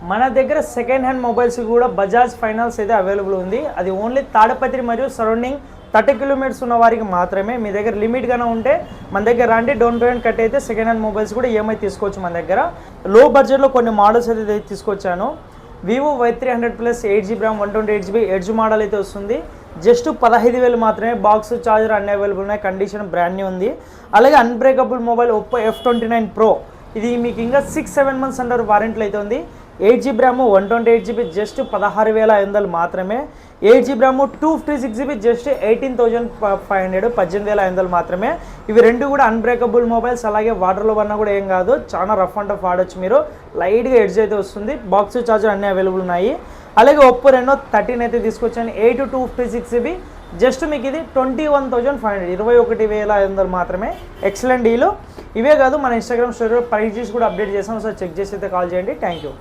మన దగ్గర second hand mobiles కూడా బజాజ్ ఫైనాన్స్ అయితే అవైలబుల్ ఉంది. అది ఓన్లీ తాడపత్రి మరియు సరౌండింగ్ 30 కిలోమీటర్స్ ఉన్న వారికి మాత్రమే. మీ దగ్గర లిమిట్గానే ఉంటే మన దగ్గర రండి, డౌన్ పేమెంట్ కట్ అయితే సెకండ్ హ్యాండ్ మొబైల్స్ కూడా ఈఎంఐ తీసుకోవచ్చు. మన దగ్గర లో బడ్జెట్లో కొన్ని మోడల్స్ అయితే తీసుకొచ్చాను. Vivo Y300 plus 8GB RAM 128GB edge model అయితే వస్తుంది. జస్ట్ 15,000 మాత్రమే. బాక్స్ ఛార్జర్ అన్ని అవైలబుల్ ఉన్నాయి. కండిషన్ బ్రాండ్ న్యూ ఉంది. అలాగే unbreakable mobile Oppo F29 Pro, ఇది మీకు ఇంకా 6-7 months అండర్ వారంటీలో అయితే ఉంది. 8GB ర్యామ్ 128GB జస్ట్ 16,500 మాత్రమే. 8GB ర్యామ్ 256GB జస్ట్ 18,500, 18,500 మాత్రమే. ఇవి రెండు కూడా అన్బ్రేకబుల్ మొబైల్స్. అలాగే వాటర్లో పడినా కూడా ఏం కాదు, చాలా రఫ్ అండ్ టఫ్ వాడచ్చు మీరు. లైట్గా ఎడ్జ్ అయితే వస్తుంది. బాక్స్ ఛార్జర్ అన్నీ అవైలబుల్ ఉన్నాయి. అలాగే ఒప్పో Reno 13 అయితే తీసుకొచ్చాను. 8 256GB జస్ట్ మీకు ఇది 21,500, 21,500 మాత్రమే. Excellent deal. ఇవే కాదు, మన ఇన్స్టాగ్రామ్ స్టోరీలో ప్రైజెస్ కూడా అప్డేట్ చేసాం. సో చెక్ చేసి అయితే కాల్ చేయండి. Thank you.